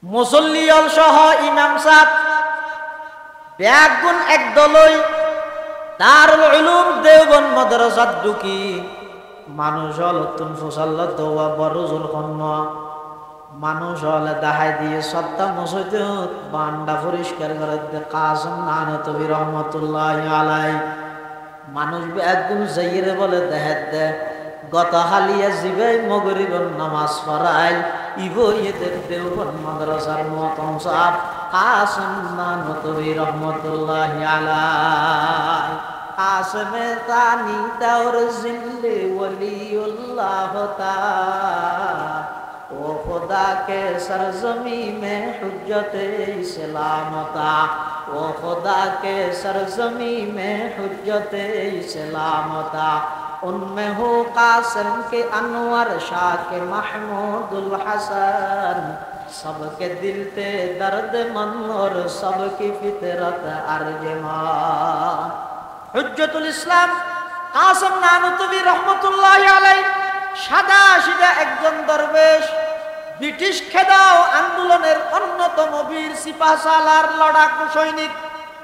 মুসল্লিয়ল সহ ইমাম সাহেব ব্যাগুন একদলই দারুল উলুম দেওবন্দ মাদ্রাসাত ঢুকি মানুষ হল তুন ফসল দোয়া বড়জুল কন্ন মানুষ হলে দাহাই দিয়ে সত্তা মসজিদে বান্ডা পরিষ্কার করে দে কাসম নানতবি রহমতুল্লাহ আলাই মানুষ একদম যাইরে বলে দেখাত দে গত হালিয়া জিবে মগরিবর নামাজ পড়াইল ইবো এদের দেওবন্দ মাদ্রাসার মতম সাহেব কাসম নানতবি রহমতুল্লাহ আলাই आसमे तानी दौर जिल्ले वलीउल्लाह ताला ओ खुदा के सरजमी में हुज्जते इस्लामता ओ खुदा के सरजमी में हुज्जते इस्लामता उनमें हो कासिम के अनवर शाह के महमूदुल हसन सबके दिल पे दर्द मन और सबकी फितरत अर्जमान হুজ্জতুল ইসলাম কাসম নানতবি রহমতুল্লাহ আলাই সাদা সিধা একজন দরবেশ ব্রিটিশ খেদাও আন্দোলনের অন্যতম বীর সিপাহসালার লড়াকু সৈনিক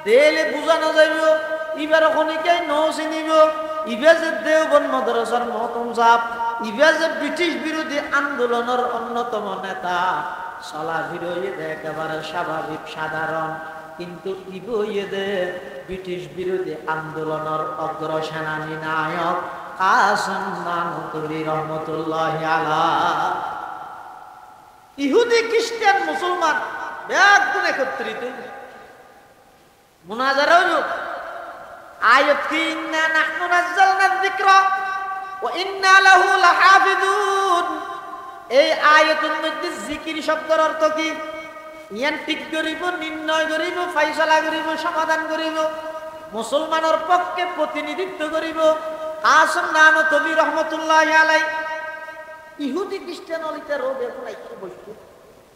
দেলে বুঝানো যাইব ইবার খনিকে নৌ চিনিব ইবে যে দেওবন্দ মাদ্রাসার মহতম সাহেব ইবে যে ব্রিটিশ বিরোধী আন্দোলনের অন্যতম নেতা চলা ফিরে একেবারে স্বাভাবিক সাধারণ কিন্তু ইবইদে ব্রিটিশ বিরোধী আন্দোলনের অগ্রসেনানী নায়ক কাসম নানতবি রহমতুল্লাহ আলাইহি ইহুদি খ্রিস্টান মুসলমান ব্যাগুন একত্রিত মুনাজারা হলো আয়াত কি ইন্না নাহনু নাযালনা যিকরা ওয়া ইন্না লাহু লাহাফিজুন এই আয়াতের মধ্যে জিকির শব্দের অর্থ কি ইয়ান ঠিক করিব নির্ণয় করিব ফয়সালা করিব সমাধান করিব মুসলমানের পক্ষে প্রতিনিধিত্ব করিব কাসম নানতবি রহমতুল্লাহ আলাই ইহুদি খ্রিস্টান হলিতে রোগ এখন একটু বস্তু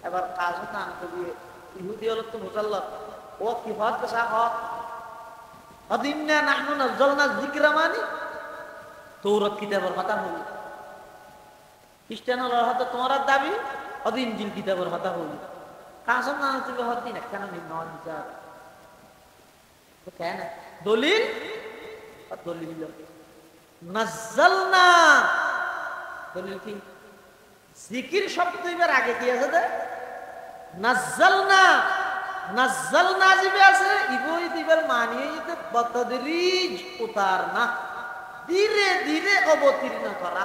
এবার কাসম নানতবি ইহুদি হল তো মুসাল্লাহ ও কি হত সাহ আদিন্না নাহনু নাযালনা যিকরা মানে তৌরাত কিতাবের কথা হল খ্রিস্টান হল হয়তো তোমার দাবি অদি ইনজিল কিতাবের কথা হল কাসম নানতবি হতি না কেন নির্ণয় বিচার কেন দলিল দলিল নাযালনা দলিল কি জিকির শব্দ এবার আগে কি আছে দে নাযালনা নাযালনা জিবে আছে ইবই দিবের মানিয়ে যেতে বতদরিজ উতার না ধীরে ধীরে অবতীর্ণ করা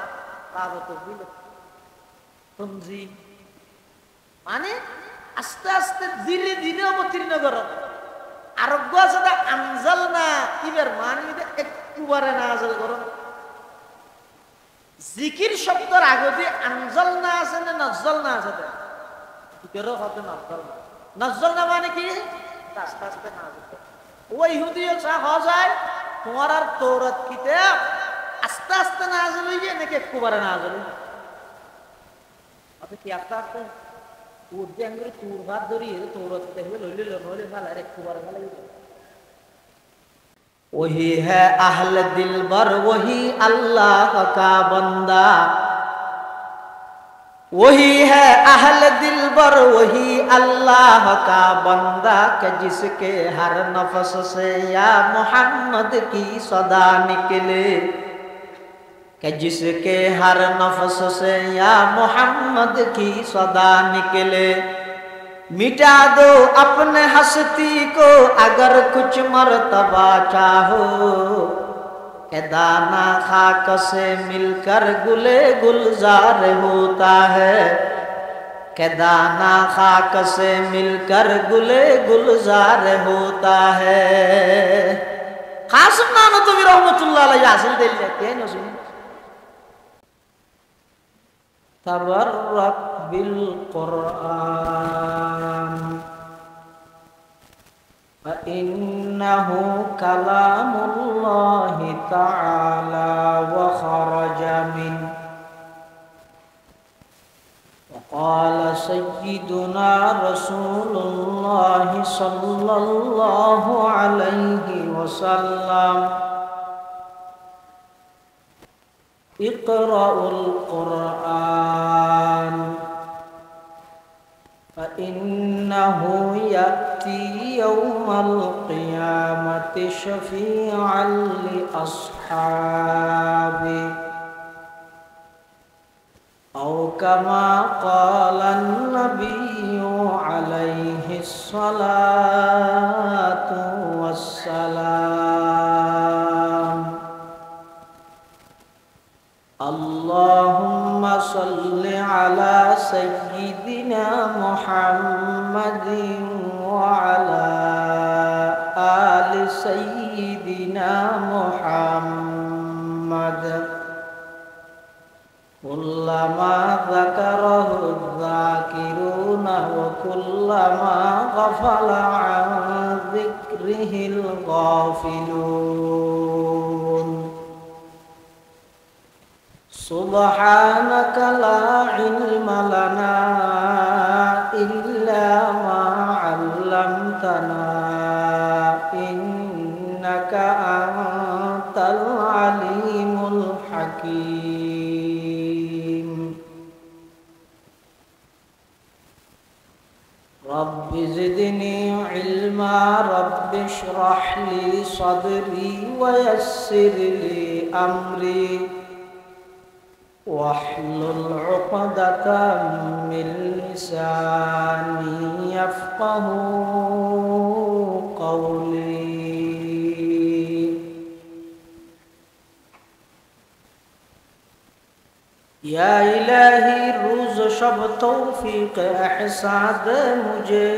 তাবত দিল তনজি মানে আস্তে আস্তে ধীরে ধীরে অবতীর্ণ করো আরোগ্য আছে আনজালনা ইবের মানিয়ে একবারে নাযিল করো জিকির শব্দের আগে দিয়ে আনজালনা আছে না নাযালনা আছে কি করো হতে নাযালনা নাযালনা মানে কি আস্তে আস্তে নাযিল ওই ইহুদি যা হয় তোমার আর তৌরাত কিতাব আস্তে আস্তে নাযিল হইবে নাকি একবারে নাযিল হইবে আপনি কি আস্তে আস্তে উর্দে আঙ্গুরে তুর ভাত ধরি তৌরাত দেখবে লইলে লইলে ভালো আর একবারে ভালো হইবে वही है अहल दिलबर वही अल्लाह का बंदा वही है अहल दिलबर वही अल्लाह का बंदा के जिसके हर नफ्स से या मोहम्मद की सदा निकले के जिसके हर नफ्स से या मोहम्मद की सदा निकले मिटा दो अपने हस्ती को अगर कुछ मर्तबा चाहो के दाना खाक से मिलकर गुले गुलजार होता है के दाना खाक से मिलकर गुले गुलजार होता है कासिम नानतबी रहमतुल्लाह अलैहि हासिल दिल लेते हैं नसीब तबर्रक बिल कुरान फइन्नहु कलामुल्लाहि तआला व खरज मिन वक़ाल सय्यिदुना रसूलुल्लाहि सल्लल्लाहु अलैहि वसल्लम इक़राउल कुरान فإنه يأتي يوم القيامة شفيعا لأصحابه أو كما قال النبي عليه الصلاة والسلام اللهم صل على سيدنا محمد وعلى آل سيدنا محمد كلما ذكره الذاكرون وكلما غفل عن ذكره الغافلون سبحانك لا علم لنا إلا ما علمتنا إنك أنت العليم الحكيم رب زدني علما رب اشرح لي صدري ويسر لي أمري واحلل عقدة من لساني يفقه قولي या इलाही रोज शब तौफीक एहसान दे मुझे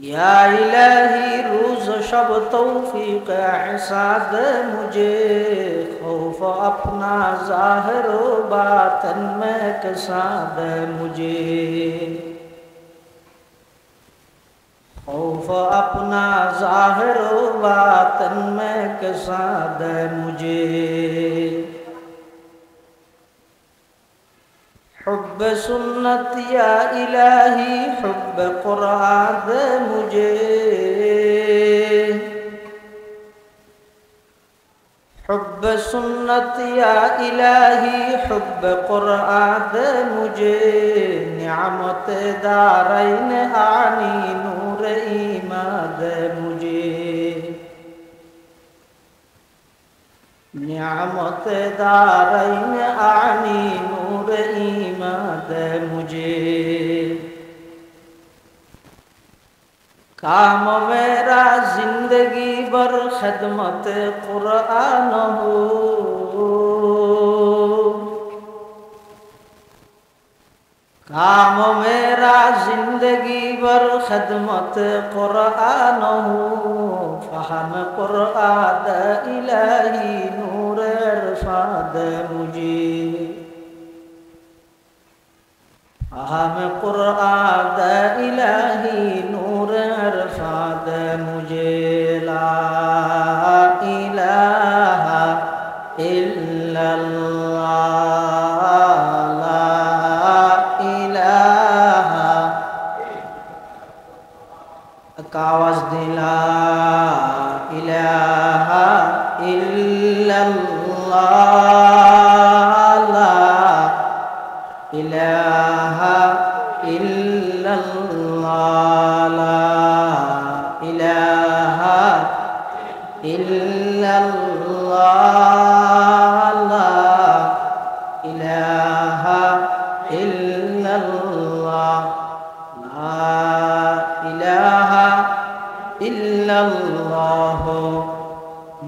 या इलाही रोज शब तौफीक एहसान दे मुझे खौफ अपना ज़ाहिर बातन में कसा दे मुझे खौफ अपना ज़ाहिर बातन में कसा दे मुझे हुब्ब सुन्नत या इलाही हुब्ब कुरान दे मुझे हुब्ब सुन्नत या इलाही हुब्ब कुरान दे मुझे नियामत दारैन आनी नूर ईमान दे मुझे नियामत दारैन आनी नूर ईमान दे मुझे काम मेरा जिंदगी भर खिदमत कुरान हो काम मेरा जिंदगी भर खिदमत कुरान हो फहम कुरान इलाही नूर इरफाद मुझे फहम कुरान इलाही नूर इरफाद मुझे ला इलाहा इल्लल्लाह ला इलाहा का आवाज दिला इलाहा इल्लल्लाह ला इलाहा इल्लल्लाह ला इलाहा इल्लल्लाह ला इलाहा इल्लल्लाह ला इलाहा इल्लल्लाह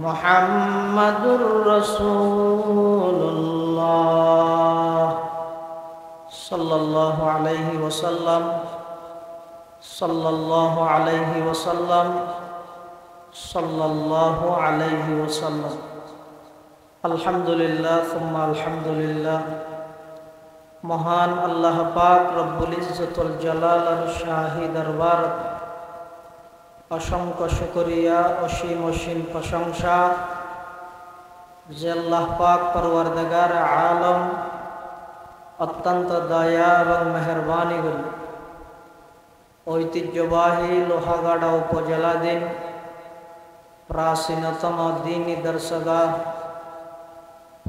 मुहम्मदुर रसूलुल्लाह सल्लल्लाहु अलैहि वसल्लम सल्लल्लाहु अलैहि वसल्लम सल्लल्लाहु अलैहि वसल्लम अल्हम्दुलिल्लाह सुम्मा अल्हम्दुलिल्लाह महान अल्लाह पाक रब्बुल इज्जतुल जलाल शाही दरबार असंख्य शुक्रिया असीम असीम प्रशंसा जे अल्लाह पाक परवरदिगार आलम अत्यंत दया और मेहरबानी करी ऐतिह्यबाही लोहागाड़ा उपजेलाधीन प्राचीनतम दीनी दर्शगाह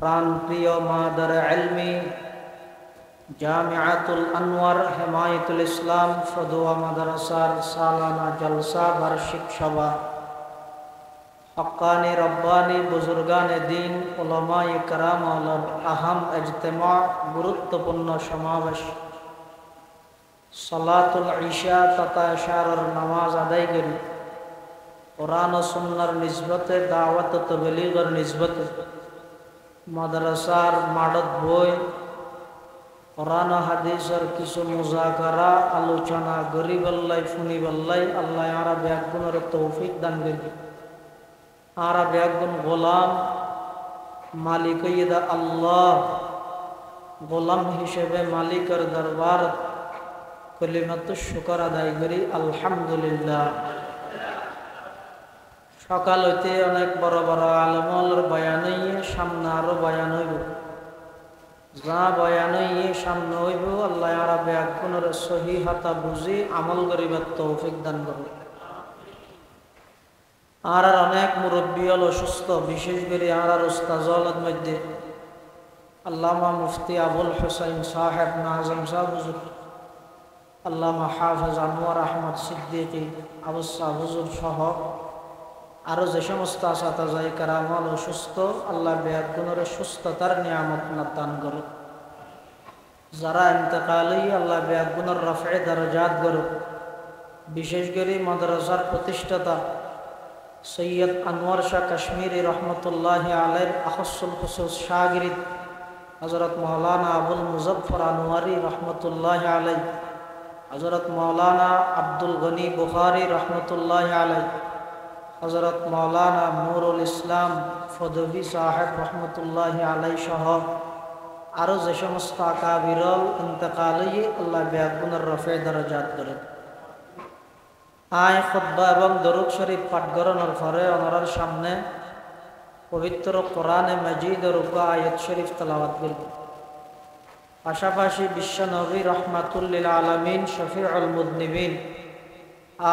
প্রাণপ্রিয় মাদার ইলমি জামিআতুল আনওয়ার হিমায়াতুল ইসলাম ফদুয়া মাদ্রাসার সালানা জলসা বার্ষিক সভা হক্কানি রব্বানি বুজুর্গানে দিন উলামায়ে কেরাম আলর আহাম ইজতিমা গুরুত্বপূর্ণ সমাবেশ সালাতুল ইশা তথা ইশারার নামাজ আদায় করি কোরআন ও সুন্নাহর নিসবতে দাওয়াত ও তাবলীগের নিসবতে মাদ্রাসার মাডত বই কোরআন ও হাদিসের কিছু মুজাকারা আলোচনা গরিবল্লাই ফুনিবল্লাই আল্লাহ আরা ব্যাগুনের তৌফিক দান করি আরা ব্যাগুন গোলাম মালিক ইদা আল্লাহ গোলাম হিসেবে মালিকের দরবার কলিমাতু শুকর আদায় করি আলহামদুলিল্লাহ। সকাল হইতে অনেক বড় বড় আলমর বয়ান হইয়ে সামনে আরো বয়ান হইব, যা বয়ান হইয়ে সামনে হইব আল্লাহ আরা ব্যাগুনের সহি হাতা বুঝি আমল করিবার তৌফিক দান করবে। আর অনেক মুরব্বী হল অসুস্থ, বিশেষ করে আর উস্তাজলের মধ্যে আল্লামা মুফতি আবুল হুসাইন সাহেব নাজম সাহেব হুজুর, আল্লামা হাফেজ আনোয়ার আহমদ সিদ্দিকী আবুসা হুজুর সহ আরও যে সমস্ত আসাতাজাই কারামাল অসুস্থ, আল্লাহ বেয়াগুনের সুস্থতার নিয়ামত দান করুক। যারা ইন্তেকালি আল্লাহ বেয়াগুনের রফে দরজাত করুক। বিশেষ করে মাদ্রাসার প্রতিষ্ঠাতা সৈয়দ আনোয়ার শাহ কাশ্মীরি রহমতুল্লাহ আলাইহির আখসুল খুসুস শাগিরিদ হযরত মাওলানা আবুল মুজফফর আনোয়ারি রহমতুল্লাহ আলাইহি, হযরত মাওলানা আব্দুল গনি বুখারী রহমতুল্লাহ আলাইহি, হযরত মাওলানা নূরুল ইসলাম ফদভি সাহেব রহমতুল্লাহ আলাইহি সহ আরও যে সমস্ত আকাবিরল ইন্তেকালি আল্লাহ বেয়াগুনের রফে দরজাত করেন। আয় খুতবা এবং দরুদ শরীফ পাঠ করানোর পরে ওনার সামনে পবিত্র কোরআনে মাজিদের উপর আয়াত শরীফ তেলাওয়াত করব। পাশাপাশি বিশ্ব নবী রহমাতুল লিল আলামিন শফিউল মুযনিবিন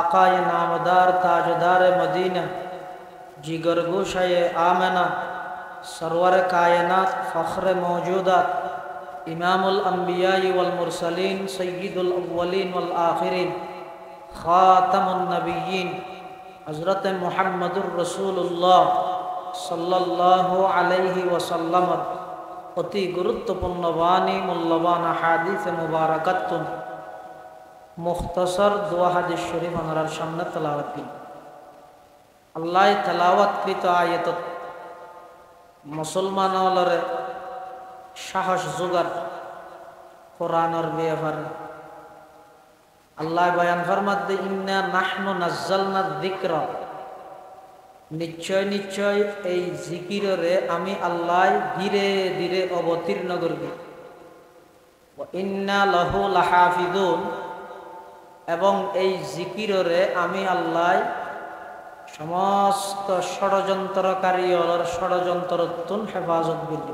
আকায়ে নামদার তাজদার মদিনা জিগর গোশায়ে আমেনা সরওয়ার কায়নাত ফখরে মৌজুদাত ইমামুল আম্বিয়া ওয়াল মুরসালিন সয়্যিদুল আউয়ালিন ওয়াল আখিরিন খাতামুন নবিয়্যিন হযরত মুহাম্মদুর রাসূলুল্লাহ সাল্লাল্লাহু আলাইহি ওয়াসাল্লাম অতি গুরুত্বপূর্ণ বাণী মূল্যবান হাদিস মুবারাকাতুন মুখতাসর দোয়া হাদিস শরীফ ওনার সামনে তেলাওয়াত করি। আল্লাহ তেলাওয়াতকৃত আয়াত মুসলমানরে সাহস যোগার কোরআনের ব্যাপারে আল্লাহ বয়ান ফরমাতে ইন্না নাহনু নাজ্জালনা যিকরা, নিশ্চয় নিশ্চয় এই জিকিরে আমি আল্লাহ ধীরে ধীরে অবতীর্ণ করব। ওয়া ইন্না লাহু লাহাফিজুন, এবং এই জিকিরে আমি আল্লাহ সমস্ত ষড়যন্ত্রকারী ওর ষড়যন্ত্রতুন হেফাজত করব।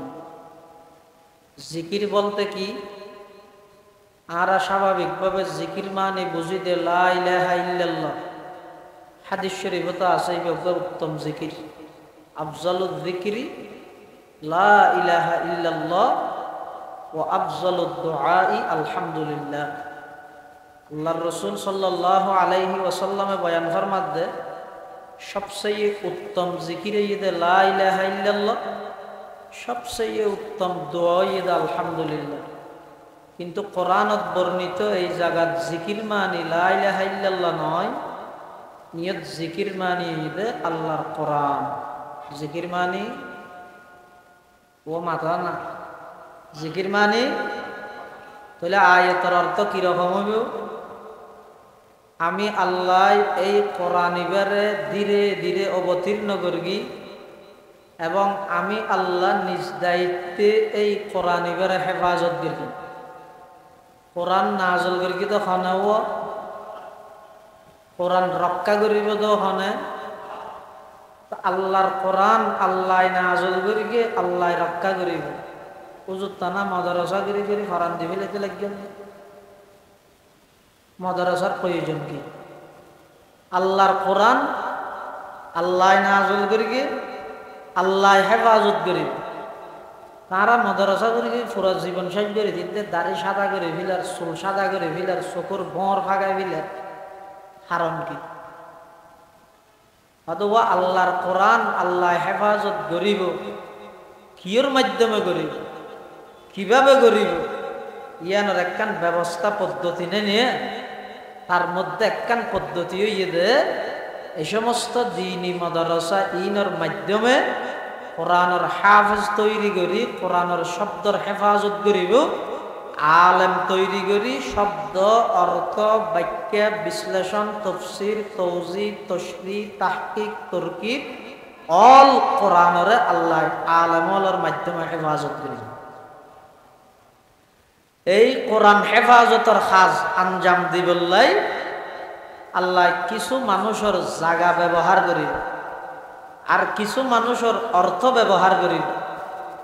জিকির বলতে কি? আর স্বাভাবিকভাবে জিকির মানে বুঝি দে লা ইলাহা ইল্লাল্লাহ। হাদিস শরীফে আছে উত্তম জিকির আফজালুয যিকরি লা ইলাহা ইল্লাল্লাহ ওয়া আফজালুদ দুআই আলহামদুলিল্লাহ। আল্লাহর রাসূল সাল্লাল্লাহু আলাইহি ওয়াসাল্লামে বয়ান ফরমাতে সবচেয়ে উত্তম জিকির ঈদ লা ইলাহা ইল্লাল্লাহ, সবচেয়ে উত্তম দোয়া ঈদ আলহামদুলিল্লাহ। কিন্তু কোরআনত বর্ণিত এই জায়গাত জিকির মানি লা ইলাহা ইল্লাল্লাহ নয়, নিয়ত জিকির মানি ঈদ আল্লাহর কোরআন। জিকির মানি ও মাথা না, জিকির মানি তাহলে আয়াতের অর্থ কিরকম হবে? আমি আল্লাহ এই কোরআন ইবারে ধীরে ধীরে অবতীর্ণ করি এবং আমি আল্লাহ নিজ দায়িত্বে এই কোরআন ইবারে হেফাজত করি। কোরআন নাজল করি তো হনেও, কোরআন রক্ষা করিব তো হনে। আল্লাহর কোরআন আল্লাহ নাজল করি আল্লাহ রক্ষা করিব। উজুর টানা মাদ্রাসা করি করি ফরান দিবে লেতে লাগবেন। মাদ্রাসার প্রয়োজন কি? আল্লাহর কোরআন আল্লাহ নাজল করি আল্লাহ হেফাজত করিব। তারা মাদ্রাসা করে পুরো জীবন শেষ করে দিতে, দাড়ি সাদা করে ফিলার, চুল সাদা করে ফিলার, চোখর বর ফাঁকায় ফিলার, কারণ কি? অথবা আল্লাহর কোরআন আল্লাহ হেফাজত করিব, কিয়র মাধ্যমে করিব, কিভাবে করিব, ইয়ানোর একখান ব্যবস্থা পদ্ধতি নিয়ে তার মধ্যে একখান পদ্ধতি হইয়ে দে এই সমস্ত দ্বীনি মাদ্রাসা ইনর মাধ্যমে কোরআনের হাফেজ তৈরি করি, কোরআনের শব্দর হেফাজত করিব, আলেম তৈরি করি, শব্দ অর্থ বাক্য বিশ্লেষণ তফসির তৌজি তশরি তাহকিক তরকিব অল কোরআনের আল্লাহ আলেমর মাধ্যমে হেফাজত করি। এই কোরআন হেফাজতের কাজ আঞ্জাম দিবল্লাই আল্লাহ কিছু মানুষের জায়গা ব্যবহার করি, আর কিছু মানুষের অর্থ ব্যবহার করিব,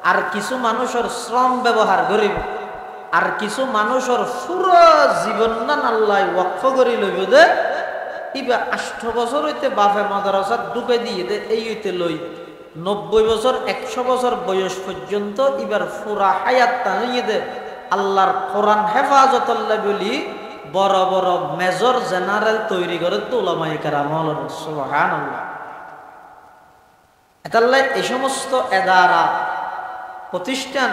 আর কিছু মানুষের শ্রম ব্যবহার করিব, আর কিছু মানুষের পুরো জীবন নান আল্লাহ ওয়াকফ করি লইব দে ইবা 8 বছর হইতে বাপে মাদ্রাসাত ঢুকে দিয়ে দে এই হইতে লই 90 বছর 100 বছর বয়স পর্যন্ত এবার পুরা হায়াত টানিয়ে দে আল্লাহর কোরআন হেফাজত আল্লাহ বলি বড় বড় মেজর জেনারেল তৈরি করে তো উলামায়ে কেরাম সুবহানাল্লাহ। এতাল্লাহ এই সমস্ত এদারা প্রতিষ্ঠান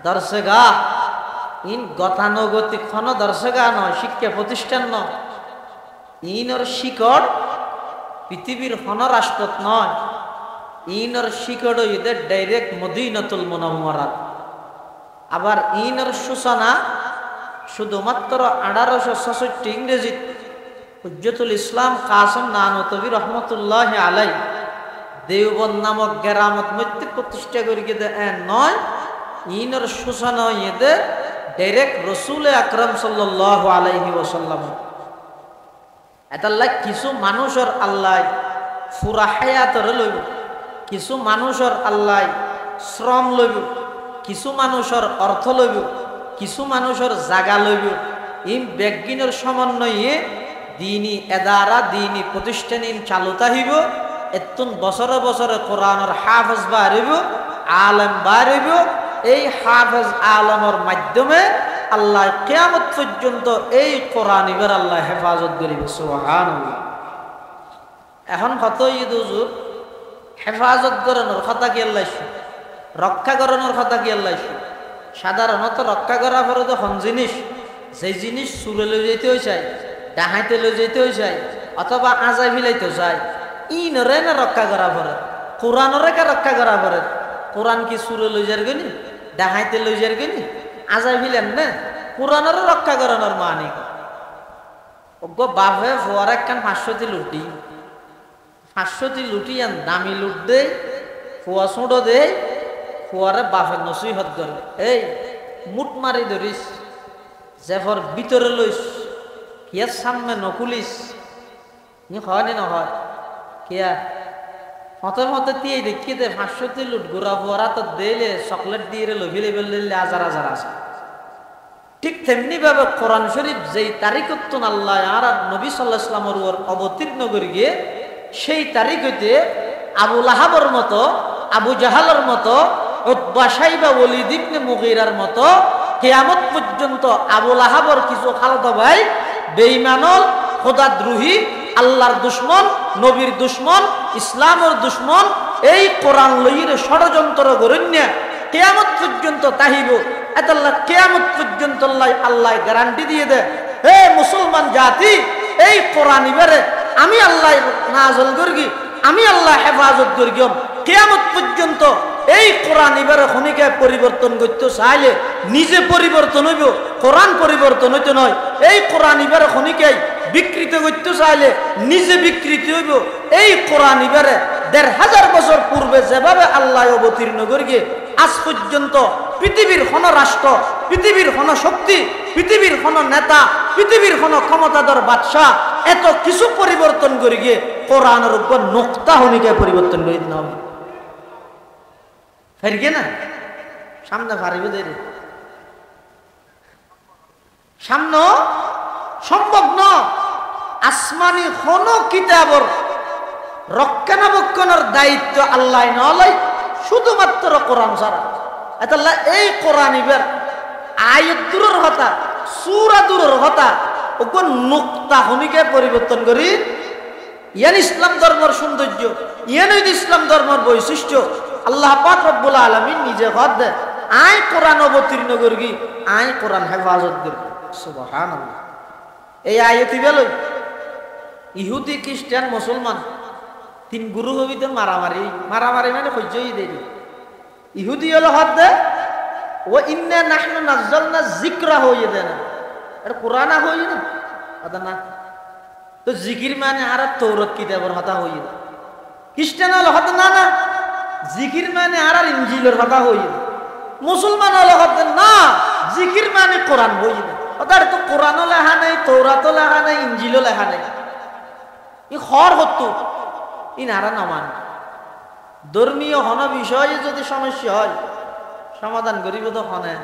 দর্শগাহ ইন গতানুগতিক কোন দর্শগাহ নয়, শিক্ষা প্রতিষ্ঠান নয়, ইনর শিকড় পৃথিবীর কোন রাষ্ট্রত নয়, ইনর শিকড় ইদের ডাইরেক্ট মদিনাতুল মুনাওয়ারাত। আবার ইনর সূচনা শুধুমাত্র 1866 ইংরেজিত হুজ্জতুল ইসলাম কাসিম নানতবী রহমতুল্লাহ আলাই দেওবন্দ নামক গ্রামত মধ্যে প্রতিষ্ঠা করি নয়, ইনর সূচনা ইয়েদের ডাইরেক্ট রসুল আকরাম সাল্লাল্লাহু আলাইহি ওয়াসাল্লাম। এতাল্লাহ কিছু মানুষের আল্লাহ পুরা হায়াতর লইব, কিছু মানুষের আল্লাহ শ্রম লইব, কিছু মানুষের অর্থ লইব, কিছু মানুষের জাগা লইব। এই ব্যক্তির সমন্বয়ে দিনী এদারা দিনী প্রতিষ্ঠান চালু থাকিব। এতুন বছরে বছরে কোরআনের হাফেজ বাড়িব, আলেম বাড়িব। এই হাফেজ আলমের মাধ্যমে আল্লাহ কিয়ামত পর্যন্ত এই কোরআন এবার আল্লাহ হেফাজত করিবে সুবহানাল্লাহ। এখন কত ঈদ হুজুর হেফাজত করানোর কথা কি আল্লাহ, রক্ষা করানোর কথা কি আল্লাহ। সাধারণত রক্ষা করা পরে তখন জিনিস যে জিনিস চুরে লই যেতে হয়ে যায়, ডাহাইতে লই যেতে হয়ে যায়, অথবা আজাই ফিলাইতে যায়, ইনরে না রক্ষা করা পরে কোরআনরে কে রক্ষা করা পরে। কোরআন কি চুরে লই যার গনি, ডাহাইতে লই যার গনি, আজাই ফিলেন না, কোরআনের রক্ষা করানোর মানে বাপে ফোয়ার একখান 500 লুটি 500 লুটি আন দামি লুট দে ফোয়া ছোট দে ফোয়ারে বাপের নসিহত করে এই মুট মারি ধরিস জেফর ভিতরে লইস কিয়ার সামনে নকুলিস নি হয় নি নহয় কিয়া মতে মতে দিয়ে দেখি দে 500 লুট গোড়া ফোয়ারা তো দিলে চকলেট দিয়ে লভিলে বেললে হাজার হাজার আছে। ঠিক তেমনি ভাবে কোরআন শরীফ যেই তারিখত আল্লাহ আর নবী সাল্লাল্লাহু আলাইহি ওয়াসাল্লামের অবতীর্ণ করে গিয়ে সেই তারিখ হইতে আবু লাহাবের মতো, আবু জাহালের মতো, উতবা সাইবা ওয়ালিদ ইবনে মুগীরার মতো কিয়ামত পর্যন্ত আবু লাহাবের কিছু খালাতো ভাই বেঈমানল, খোদাদ্রোহী, আল্লাহর দুশমন, নবীর দুশমন, ইসলামের দুশমন এই কোরআন লইরে ষড়যন্ত্র গরণ্যা কিয়ামত পর্যন্ত তাহিব। এতাল্লাহ কিয়ামত পর্যন্ত আল্লাহ গ্যারান্টি দিয়ে দেয়, হে মুসলমান জাতি এই কোরআন ইবারে আমি আল্লাহ নাযিল করি, আমি আল্লাহ হেফাজত করি। কিয়ামত পর্যন্ত এই কোরআন এবারে খনিকে পরিবর্তন করতে চাইলে নিজে পরিবর্তন হইব, কোরআন পরিবর্তন হইতে নয়। এই কোরআন এবারে খনিকে বিকৃত করতে চাইলে নিজে বিকৃতি হইব। এই কোরআন এবারে ১৫০০ বছর পূর্বে যেভাবে আল্লাহ অবতীর্ণ করিয়ে আজ পর্যন্ত পৃথিবীর কোন রাষ্ট্র, পৃথিবীর কোন শক্তি, পৃথিবীর কোন নেতা, পৃথিবীর কোন ক্ষমতাধর বাদশাহ এত কিছু পরিবর্তন করে গিয়ে কোরআনের উপর নোক্তা হনিকে পরিবর্তন করে দিতে হবে ফেরগে না সামনে পারিবে দেরি সামনে সম্ভব ন। আসমানি কোন কিতাবর রক্ষণাবেক্ষণের দায়িত্ব আল্লাহ নয়, শুধুমাত্র কোরআন ছাড়া আল্লাহ এই কোরআন ইবার আয়াত দূরের কথা সূরা দূরের কথা ওকন নুকতা হনিকে পরিবর্তন করি ইয়ান ইসলাম ধর্মের সৌন্দর্য ইয়ান ইসলাম ধর্মের বৈশিষ্ট্য আল্লাহ পাক রব্বুল আলামিন নিজে হদ দেয় আয় কোরআন অবতীর্ণ করবি আয় কোরআন হেফাজত করবি সুবহানাল্লাহ। এই আয়াতি বেলই ইহুদি খ্রিস্টান মুসলমান তিন গুরু হবিতে মারামারি মারামারি মানে সহ্যই দেয়। ইহুদি হলো হদ দেয় ও ইন্না নাহনু নাযালনা যিকরা হইয়ে দেয় না এটা কোরআন হইয়ে না আদা না তো জিকির মানে আর তৌরাত কিতাবের কথা হইয়ে খ্রিস্টান হলো হদ না না জিকির মানে আর ইনজিলের কথা হইয়ে মুসলমান হলো হদ না জিকির মানে কোরআন হইয়ে ওটার তো কোরআনও লেখা নেই তৌরাতও লেখা নেই ইনজিলও লেখা নেই ই খর হতো ই নারা নমান ধর্মীয় হন বিষয়ে যদি সমস্যা হয় সমাধান করিব তো হনে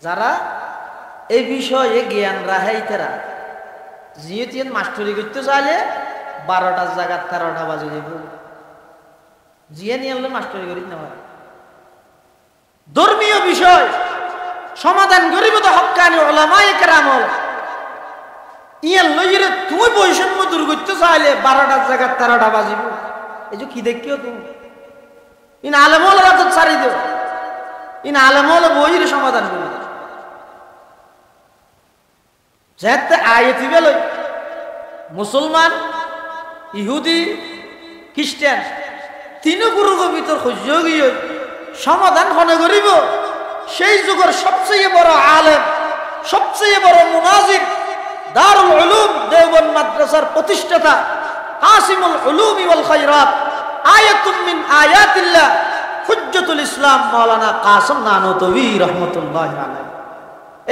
যারা এই বিষয়ে জ্ঞান রাহাই তারা জিয়ে মাস্টারি করতে চাইলে 12টার জায়গা 13টা বাজে যাব জিয়ে নিয়ে আনলে মাস্টারি করি না ধর্মীয় বিষয় সমাধান করিব তো হক্কানি উলামায়ে কেরাম ইয়ার লইরে তুমি বৈষম্য দূর করতে চাইলে 12টার জায়গা 13টা বাজিব এই যে কি দেখিও তুমি ইন আলেমল রাত ছাড়ি দিও ইন আলেমল বইরে সমাধান করি যেতে আয়াতি বেলই মুসলমান ইহুদি খ্রিস্টান তিন গুরু ভিতর সহ্যগীয় সমাধান হনে করিব সেই যুগের সবচেয়ে বড় আলেম সবচেয়ে বড় মুনাজির দারুল উলুম দেওবন্দ মাদ্রাসার প্রতিষ্ঠাতা হাসিমুল উলুম ওয়াল খায়রাত আয়াতুম মিন আয়াতিল্লাহ হুজ্জাতুল ইসলাম মাওলানা কাসিম নানতবী রাহমাতুল্লাহি আলাইহি।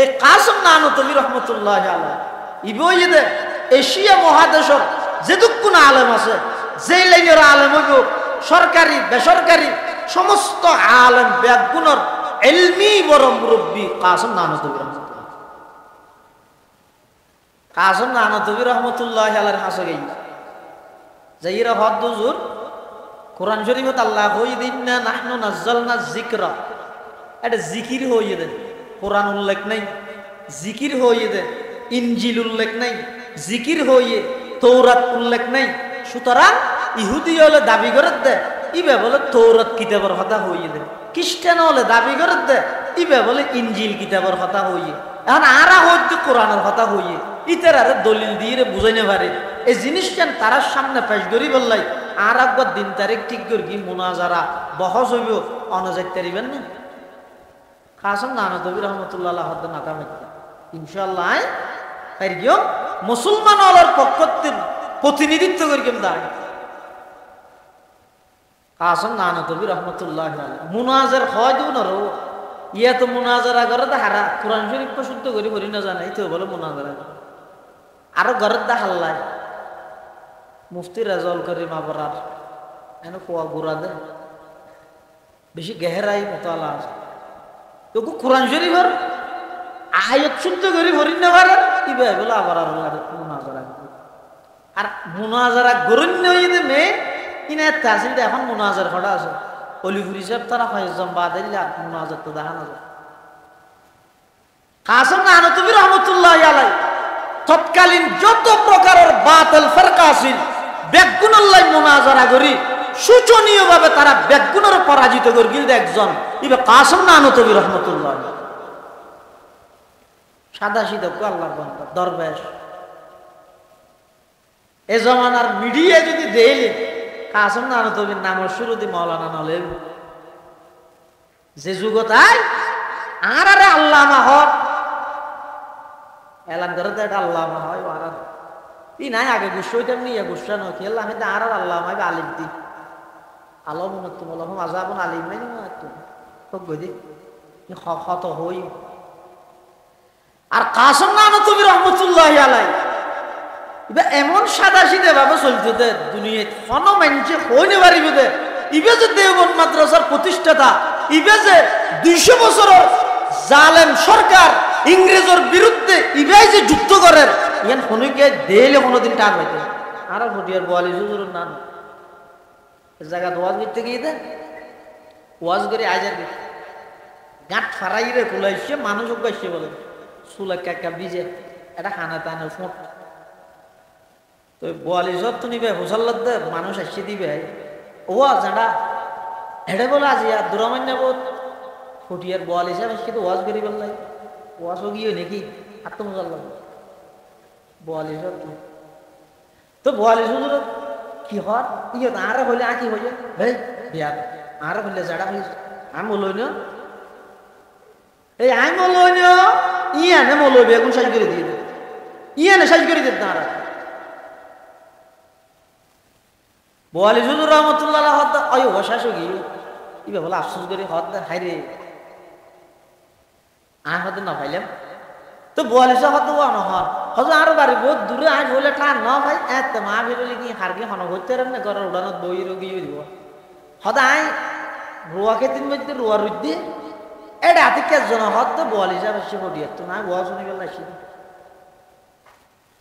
এই কাসিম নানতবী রাহমাতুল্লাহি আলাইহি ইবইদে এশিয়া মহাদেশের যেদুকুন আলেম আছে যেই লাইনের আলেম হইব সরকারি বেসরকারি সমস্ত আলেম ব্যাগুণর ইলমি বড় মুরব্বী কাসিম নানতবী রাহমাতুল্লাহ কাসিম নানতবী রাহমাতুল্লাহি আলাইহির হাসে গই যাইরা হদ হুজুর কোরআন শরীফত আল্লাহ কই দিনা নাহনু নাযালনা যিকরা এটা জিকির হইয়ে দেন কোরআন উল্লেখ নাই জিকির হইয়ে দেন ইনজিল উল্লেখ নাই জিকির হইয়ে তৌরাত উল্লেখ নাই সুতরাং ইহুদি হলে দাবি করে দে ইবে বলে তৌরাত কিতাবের কথা হইয়ে দে খ্রিস্টান হলে দাবি করে দে ইবে বলে ইনজিল কিতাবের কথা হইয়ে এখন আরা হইতে কোরআনের কথা হইয়ে ইতারে দলিল দিয়ে বুঝাইতে পারে এই জিনিসটা তার সামনে পেশ করি বললাই আর একবার দিন তারিখ ঠিক করি কি মুনাজারা বহস হইব অনজাইতে পারিবেন না কাসিম নানতবী রাহমাতুল্লাহ হদ নাকাম ইনশাআল্লাহ তাই গিয়ে মুসলমান হলার পক্ষতে প্রতিনিধিত্ব করি কেম দাঁড়ায় কাসিম নানতবী রাহমাতুল্লাহ আলাইহি মুনাজার হয় দিও না রো ইয়া তো মুনাজারা করে দা হারা কোরআন শরীফ শুদ্ধ করি করি না জানাই তো বলে মুনাজারা আরো ঘরের দা হাল্লায় মুফতি রেজাউল করিম আবরার এনে কোয়া গুড়া দে বেশি গেহরাই মতালা আছে তো কোরআন শরীফের আয়াত শুদ্ধ করি করি না পারে ইবে বলে আবার আর মুনাজারা আর মুনাজারা গরণ্য হইতে মে ইনা তাসিল এখন মুনাজার খড়া আছে অলিফুরি সাহেব তারা ফয়জম বাদাইলে আর মুনাজার তো দেখা না যায় কাসিম নানতবী রাহমাতুল্লাহি আলাইহি তৎকালীন যত প্রকারের বাতিল ফিরকা আছিল বেগুনল্লাই মুনাজারা করি শোচনীয়ভাবে তারা বেগুনের পরাজিত করে গিল একজন ইবে কাসিম নানতবী রাহমাতুল্লাহি আলাইহি সাদা সিধা আল্লাহর বান্দা দরবেশ এ জমানার মিডিয়া যদি দেইলে কাসিম নানতবীর নামের শুরুতে মাওলানা নলে যে যুগতায় আর আরে আল্লামা হক এলান করে তো এটা আল্লামা হয় আর ই নাই আগে গুসা হইতাম নি গুসা নয় খেললাম আমি আর আল্লামা আলিম দি আলম তুমি আজাবন আলিম নাই তো গদি খত হই আর কাসিম নানতবী রাহমাতুল্লাহি আলাইহি ইবে এমন সাদা সিধে ভাবে চলতে দে দুনিয়ায় কোনো মানুষে হইতে পারিব দে ইবে যে দেওবন্দ মাদ্রাসার প্রতিষ্ঠাতা ইবে যে 200 বছরের জালেম সরকার ইংরেজের বিরুদ্ধে ইবে যে যুদ্ধ করেন ইয়ান হনুকে দেলে কোনোদিন টান হইতে আর ফটিয়ার 42 হুজুরের নাম এই জায়গা দোয়াজ করতে গিয়ে দে ওয়াজ করে আজার গাঁট ফারাই রে কুলাইছে মানুষ গাইছে বলে চুলা কাকা ভিজে এটা খানা টানে ফোঁট তো বোয়ালিশত তো নিবে হোসাল্লাদ দে মানুষ আসছে দিবে ওয়াজ এটা এটা বলে আজি আর দুরামান্য বোধ ফুটিয়ার বোয়ালিশে আসছে তো ওয়াজ করি বললাই ওয়াজও গিয়ে নাকি আত্মমজাল্লাদ বোয়ালিশত তো বোয়ালিশ কি হর ইয়ে আরে হইলে আঁকি হইলে ভাই বিয়া আরে হইলে যারা হইছে আমি বলই না এই আমি বলই না ইয়া না বলবি এখন সাজ করে দিয়ে ইয়া না সাজ করে দিত না বোয়ালিশ হুজুর রহমতুল্লাহ হদ ওই ওশাস গিয়ে ইবে বলে আফসোস করে হদ হাই রে আয় হদ না পাইলাম তো বোয়ালিশ হদ না হন হজ আরো বাড়ি বহুত দূরে আজ বলে ঠান ন ভাই এত মা বেরোলে কি হারকে হন হইতে না ঘরের উড়ানত বই রোগিয়ে দিব হদ আই রোয়াকে তিন মধ্যে রোয়া রুদ দিয়ে এটা হাতে কেজন হদ তো বোয়ালিশ আসছে ফটিয়ার তো না বোয়া শুনে গেল আসি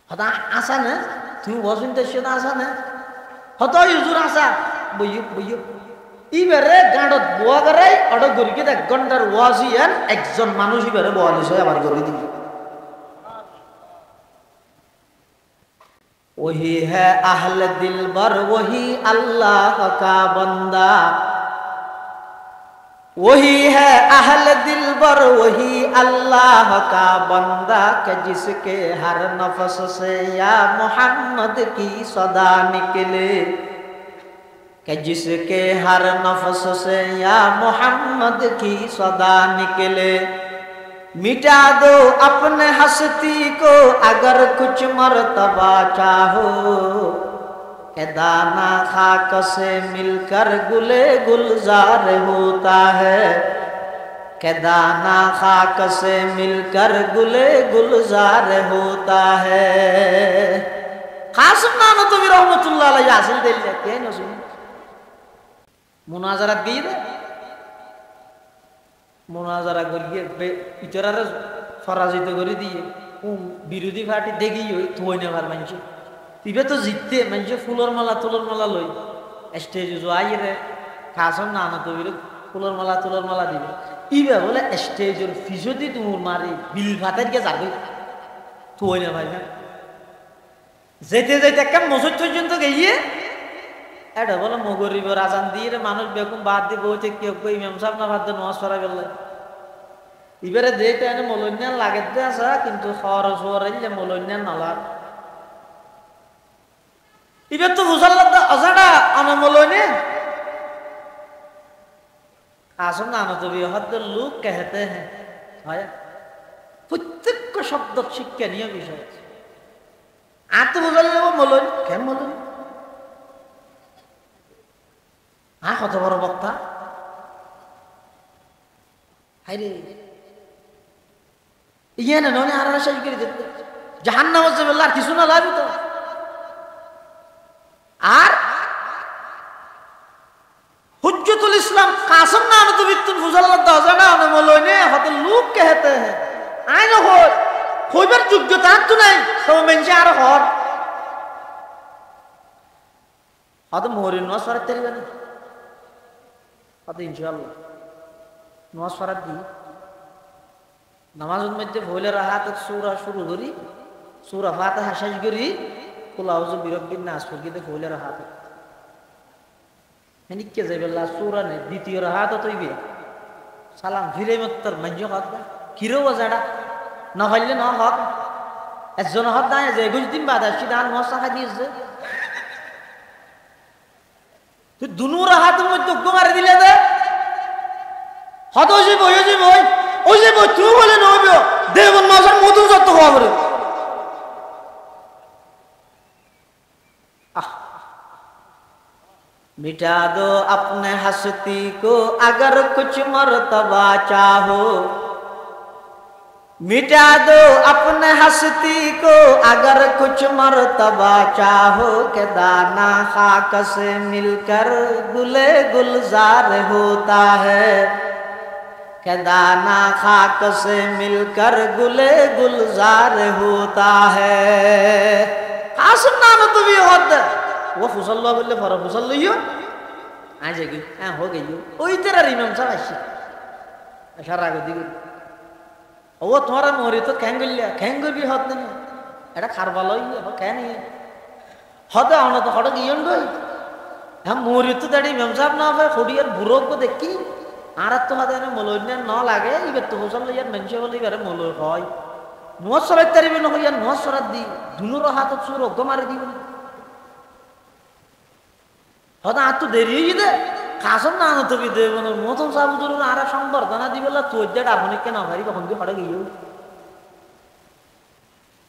হদ আসা না তুমি বোয়া শুনতে আসছো না আসা না হত হুজুর আসা বইয় বইয় ইবারে গাঁডত বোয়া করে অটো গরিকে 1 ঘন্টার ওয়াজি আর একজন মানুষ ইবারে বোয়ালিশ হয় আবার করে দিল वही है अहल दिल बर वही अल्लाह का बंदा वही है अहल दिल बर वही अल्लाह का बंदा के जिसके हर नफ्स से या मोहम्मद की सदा निकले के जिसके हर नफ्स से या मोहम्मद की सदा निकले मिटा दो अपने हस्ती को अगर कुछ मर्तबा चाहो के दाना खाक से मिलकर गुले गुलजार होता है के दाना खाक से मिलकर गुले गुलजार होता है कासिम नानतवी रहमतुल्लाह अलैहि हासिल दिल जाते हैं नसुन मुनाजरत दी दे মোনাজারা করিয়ে ইতরারে পরাজিত করে দিয়ে বিরোধী পার্টি দেখি থই নেবার মানুষ তিবে তো জিততে মানুষ ফুলের মালা লই স্টেজ যাই রে কাসম না না তবির ফুলের মালা দিবে ইবে বলে স্টেজের ফিসদি তুমুর মারি বিল ভাতের কে যাবে থই নেবার যেতে যেতে একটা মসজিদ পর্যন্ত গিয়ে এটা বলে মগরিবের আজান দিয়ে মানুষ বেকুম বাদ দিয়ে বইতে কেউ ইমাম সাহেব না বাদ দিয়ে নামাজ পড়া গেল এবারে যেটা এনে মলন্যান লাগেতে আসা কিন্তু খরচ হইলে মলন্যান নালাগ এবার তো বুঝাল্লাহ অজানা অনমলনে আসুন না আনতবি হদ লোক कहते हैं হয় প্রত্যেক শব্দ শিক্ষণীয় বিষয় আর তো বুঝাল্লাহ মলন কেন মলন কত বড় বক্তা হাইরে ইয়ে না ননে আর শেষ করে দিতে জাহান্নাম যাবে আর কিছু না লাগবে তো আর হুজ্জতুল ইসলাম কাসম নাম তো বিতুল ফুজাল্লাহ দাজানা না মলনে হত লোক कहते हैं আইন হয় হইবার যোগ্যতা তো নাই তো মেনছে আর হর হত মোরিন না সরতে পারবে না হত ইনশাআল্লাহ নামাজ পড়ার দি নামাজের মধ্যে ভুলে রাহাত সূরা শুরু করি সূরা ফাতিহা শেষ করি কুল আউযু বিরাব্বিন নাস পড়িতে ভুলে রাহাত এনিকে যাইবেলা সূরা নে দ্বিতীয় রাহাত তৈবে সালাম ফিরে মত্তর মঞ্জ হক কিরো ওজাড়া না হইলে না হক একজন হক দায় যে গুজদিন বাদ আসি দান মশা দিয়েছে তুই দুনু রাহাতের মধ্যে মারি দিলে দে হত ওই যে বই তুই বলে নবি দেবন মাসার মধু যত হওয়া বলে मिटा दो अपने हस्ती को अगर कुछ मर्तबा चाहो मिटा दो अपने हस्ती को अगर कुछ मर्तबा चाहो के दाना खाक से मिलकर गुले गुलजार होता है के दाना खाक से मिलकर गुले गुलजार होता है कासिम नाम तो भी होता वो फुसल्ला बोले फरा फुसल्लियो আজ গই হ্যাঁ হো গই ওই তেরার ইমাম সাহেব আসছে সারা গদি ও তোমার মরি তো খ্যাং গলিয়া খ্যাং গবি হত না এটা খারবাল কেন হতে আমরা তো হঠাৎ ইয়ন গই হ্যাঁ মরি তো দাঁড়ি ইমাম সাহেব না হবে হডিয়ার বুড়ো দেখি আর তো হাতে মলন্য ন লাগে এবার তো হোসাল ইয়ার মানুষ বলে এবারে মল হয় নোয়াজ সরাই তারিবে না হইয়া নোয়াজ সরাত দি দুনোর হাত চুর অগ্গ মারি দিব হয়তো আর তো দেরি হয়ে দে কাসম না আনো তুমি দেব না মতন সাবুদুর আর সংবর্ধনা দিবেলা তোর যে ডাবনিক কেন ভারি কখন দিয়ে হড়ে গিয়েও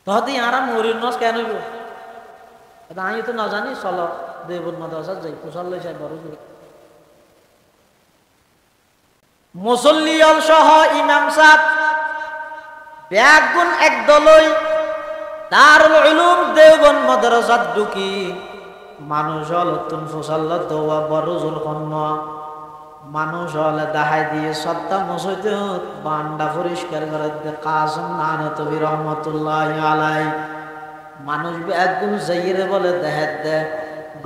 তহতে আর মরির নস কেন হইব আমি তো না জানি চলো দেবর মাদ্রাসা যাই কুশল লইছে বড় মুসল্লিয়ল সহ ইমাম সাহেব ব্যাগুন একদলই দারুল উলুম দেওবন্দ মাদ্রাসাত ঢুকি মানুষ হল তুন ফুসাল্লা দোয়া বড় জুল কন্ন মানুষ হলে দাহাই দিয়ে সত্তা মসজিদে বান্ডা পরিষ্কার করে দে কাসম নানতবি রহমতুল্লাহ আলাই মানুষ ব্যাগুন যাইরে বলে দেখাত দে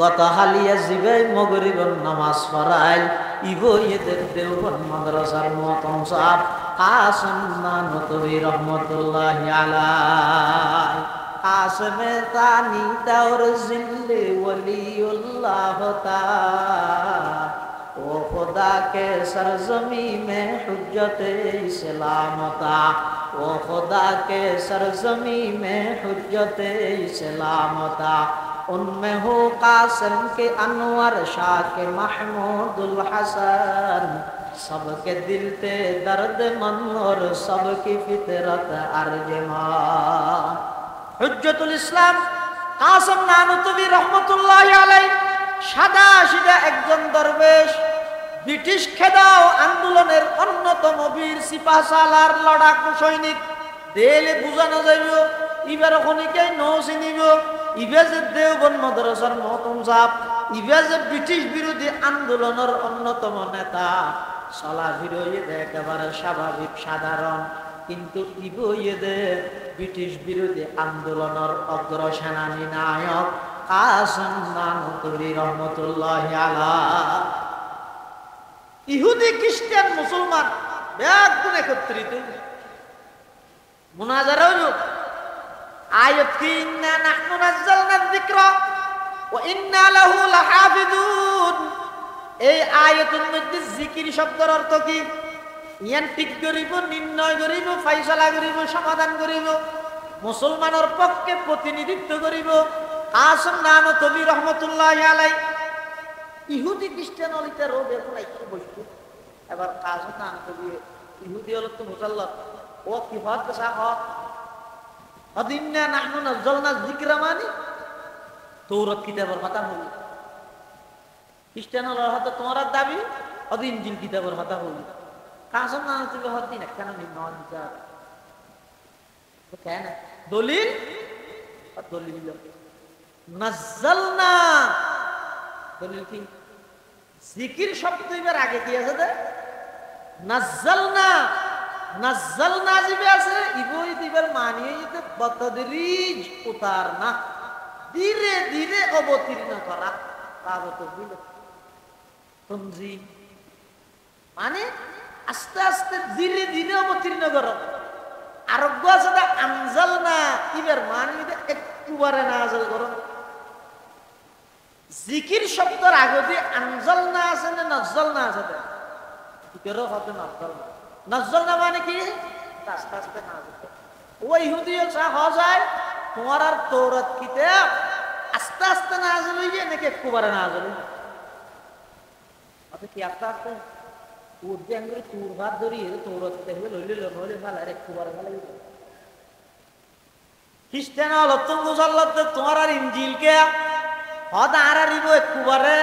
গত হালিয়া জিবে মগরিবর নামাজ পড়াইল ইবো এদের দেওবন্দ মাদ্রাসার মতন সাহেব কাসম নানতবি রহমতুল্লাহ আলাই आसमे तानी दौर जिल्ले वलीउल्लाह ताला ओ खुदा के सरजमी में हुज्जते इस्लामता ओ खुदा के सरजमी में हुज्जते इस्लामता उनमें हो कासिम के अनवर शाह के महमूदुल हसन सबके दिल पे दर्द मन और सबकी फितरत अर्जमान হুজ্জতুল ইসলাম কাসম নানতবি রহমতুল্লাহ আলাই সাদা সিধা একজন দরবেশ ব্রিটিশ খেদাও আন্দোলনের অন্যতম বীর সিপাহসালার লড়াকু সৈনিক দেলে বুঝানো যাইব ইবার খনিকে নৌ চিনিব ইবে যে দেওবন্দ মাদ্রাসার মহতম সাহেব ইবে যে ব্রিটিশ বিরোধী আন্দোলনের অন্যতম নেতা চলা ফিরে একেবারে স্বাভাবিক সাধারণ কিন্তু ইবইদে ব্রিটিশ বিরোধী আন্দোলনের অগ্রসেনানী নায়ক কাসম নানতবি রহমতুল্লাহ আলাইহি ইহুদি খ্রিস্টান মুসলমান ব্যাগুন একত্রিত মুনাজারা হইল আয়াত কি ইন্না নাহনু নাযালনা যিকরা ওয়া ইন্না লাহু লাহাফিজুন এই আয়াতের মধ্যে জিকির শব্দের অর্থ কি ইয়ান ঠিক করিব নির্ণয় করিব ফয়সালা করিব সমাধান করিব মুসলমানের পক্ষে প্রতিনিধিত্ব করিব কাসম নানতবি রহমতুল্লাহ আলাইহি ইহুদি খ্রিস্টান হলিতে রোগ এখন একটু বস্তু এবার কাসম নানতবি ইহুদি হল তো মুসাল্লাহ ও কি হদ কসা হ আদিন্না নাহনু নাযালনা যিকরা মানে তৌরাত কিতাবের কথা হল খ্রিস্টান হল হয়তো তোমার দাবি অদি ইনজিল কিতাবের কথা হল কাসম নানতবি হদিন একখান নির্ণয় বিচার কেন দলিল দলিল নাযালনা দলিল কি জিকির শব্দ এবার আগে কি আছে দে নাযালনা নাযালনা জিবে আছে ইবই দিবের মানিয়ে যেতে বতদরিজ উতার না ধীরে ধীরে অবতীর্ণ করা তাবত দিল তনজি মানে আস্তে আস্তে ধীরে ধীরে অবতীর্ণ করো আরোগ্য আছে দা আনজালনা ইবের মানিয়ে একবারে নাযিল করো জিকির শব্দের আগে দিয়ে আনজালনা আছে না নাযালনা আছে দে কিরো হতে নাযালনা নাযালনা মানে কি আস্তে আস্তে নাযিল ওই ইহুদি সা হয় তোমার আর তৌরাত কিতাব আস্তে আস্তে নাযিল হইয়ে নাকি একবারে নাযিল হইয়ে আচ্ছা কি আস্তে আস্তে উর্দে আঙ্গুরে তুর ভাত ধরি তৌরাত দেখবে লইলে লইলে ভালো আর একবারে ভালো খ্রিস্টান হল তো মুসলমান তোমার আর ইনজিল কে হদ আর আরিব একবারে